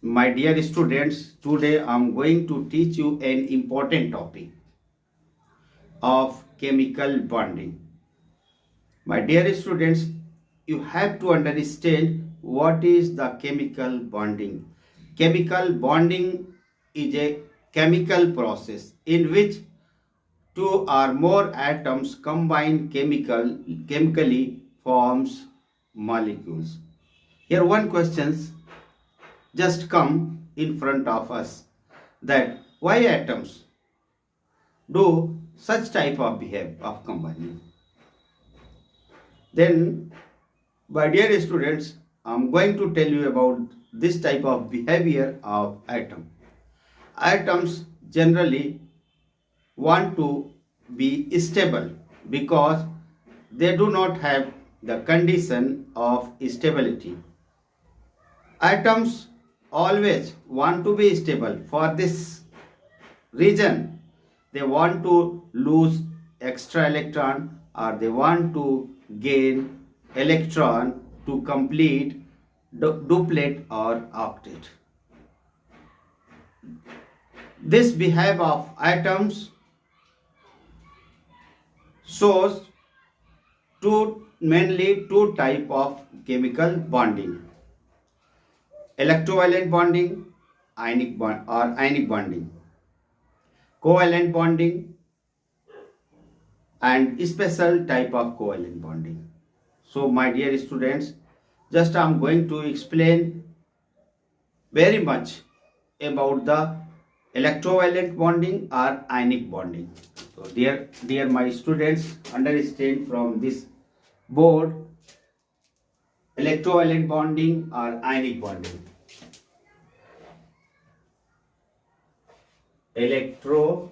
My dear students, today I am going to teach you an important topic of chemical bonding. My dear students, you have to understand what is the chemical bonding. Chemical bonding is a chemical process in which two or more atoms combine chemically forms molecules. Here one questions just come in front of us that why atoms do such type of behave of combining. Then, my dear students, I'm going to tell you about this type of behavior of atom. Atoms generally want to be stable because they do not have the condition of stability. Atoms always want to be stable. For this reason, they want to lose extra electron or they want to gain electron to complete duplet or octet. This behavior of atoms shows mainly two type of chemical bonding: electrovalent bonding, ionic bonding, covalent bonding, and special type of covalent bonding. So my dear students, just I am going to explain very much about the electrovalent bonding or ionic bonding. So dear my students, understand from this board electrovalent bonding or ionic bonding. Electrovalent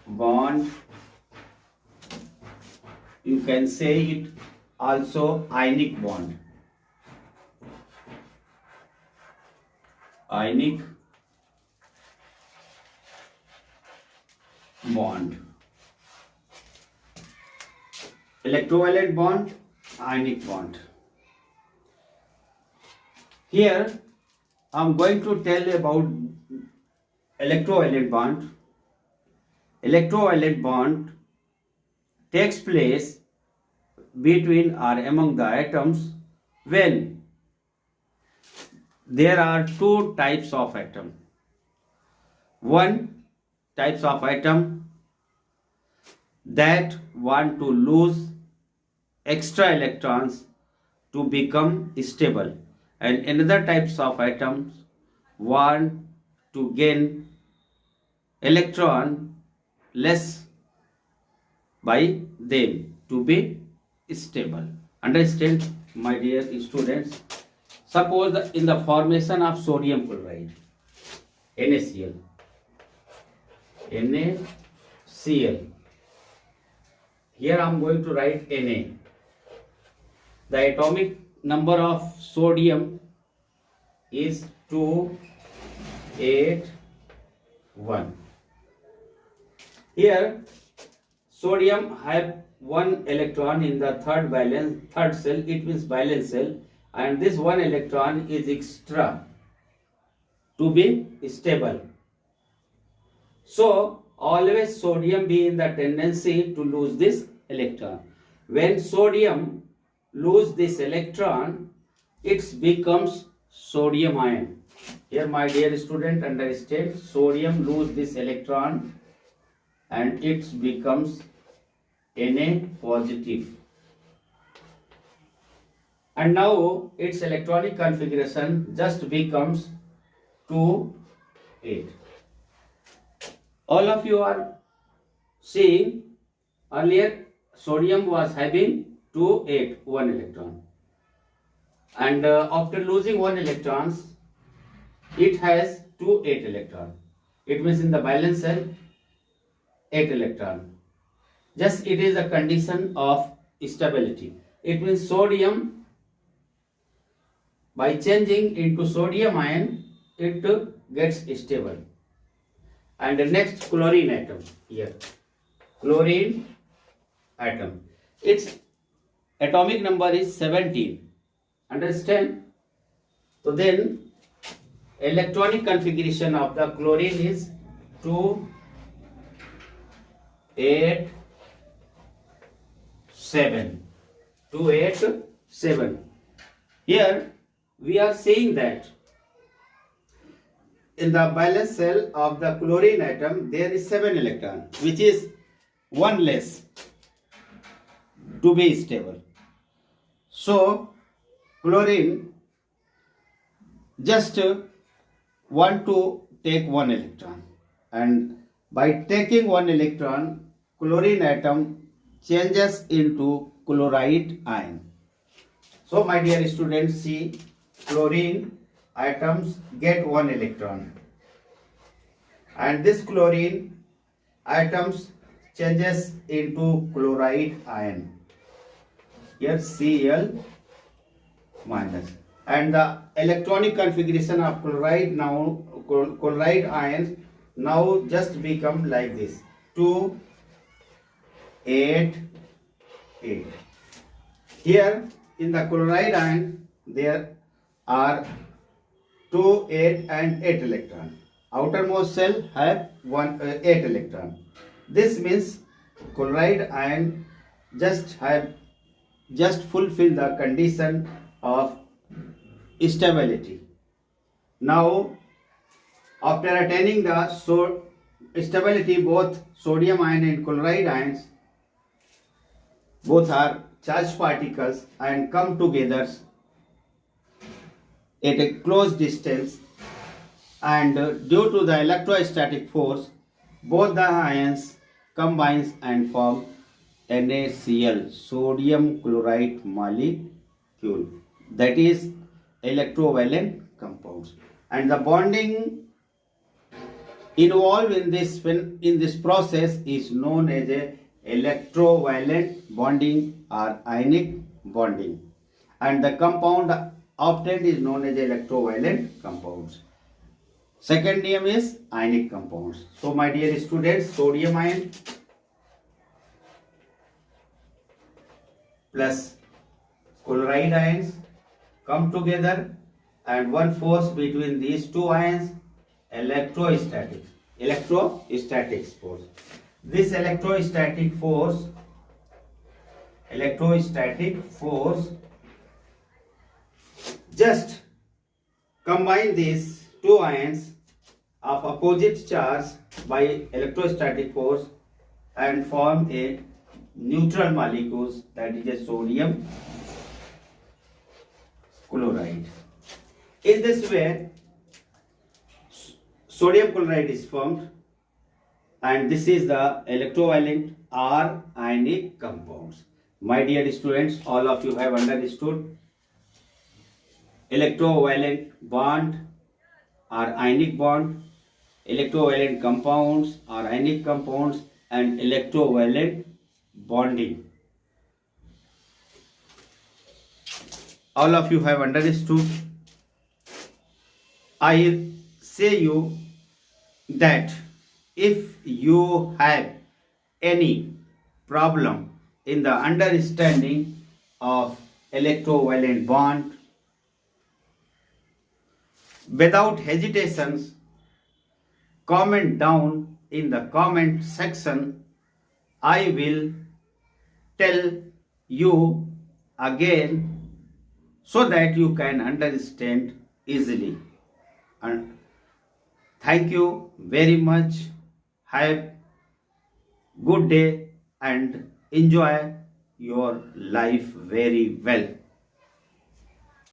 bond, you can say it also ionic bond. Ionic bond. Electrovalent bond, ionic bond. Here I am going to tell about electrovalent bond. Electrovalent bond takes place between or among the atoms when there are two types of atom. One types of atom that want to lose extra electrons to become stable, and another types of atoms want to gain electron less by them to be stable. Understand, my dear students? Suppose in the formation of sodium chloride, NaCl, here I am going to write Na. The atomic number of sodium is 281. Here sodium have one electron in the third cell, it means valence cell, and this one electron is extra to be stable. So always sodium be in the tendency to lose this electron. When sodium lose this electron, it becomes sodium ion. Here my dear student, understand, sodium lose this electron and it becomes Na positive. And now its electronic configuration just becomes 2, 8. All of you are seeing earlier sodium was having 2, 8, 1 electron. And after losing 1 electron, it has 2, 8 electron. It means in the valence cell, 8 electron. Just it is a condition of stability. It means sodium, by changing into sodium ion, it gets stable. And the next chlorine atom here. Chlorine atom. Its atomic number is 17. Understand? So then electronic configuration of the chlorine is 2, 8, 7. 2, 8, 7. Here we are saying that in the valence shell of the chlorine atom there is 7 electron, which is one less to be stable. So chlorine just want to take one electron, and by taking one electron, chlorine atom changes into chloride ion. So my dear students, see, chlorine atoms get one electron, and this chlorine atoms changes into chloride ion. Here Cl minus, and the electronic configuration of chloride ions now just become like this: 2, 8, 8. Here in the chloride ion there are 2, 8 and 8 electron. Outermost shell have 8 electron. This means chloride ion just fulfill the condition of stability. Now after attaining the stability, both sodium ion and chloride ions both are charged particles and come together at a close distance, and due to the electrostatic force both the ions combines and form NaCl, sodium chloride molecule, that is electrovalent compounds. And the bonding involved in this process is known as a electrovalent bonding or ionic bonding, and the compound obtained is known as electrovalent compounds. Second name is ionic compounds. So my dear students, sodium ion plus chloride ions come together, and one force between these two ions, electrostatics force. This electrostatic force just combine these two ions of opposite charge by electrostatic force and form a neutral molecules, that is a sodium chloride. In this way sodium chloride is formed, and this is the electrovalent or ionic compounds. My dear students, all of you have understood electrovalent bond or ionic bond, electrovalent compounds or ionic compounds, and electrovalent bonding. All of you have understood. I say you that if you have any problem in the understanding of electrovalent bond, without hesitations comment down in the comment section. I will tell you again so that you can understand easily. And thank you very much. Have good day and enjoy your life very well.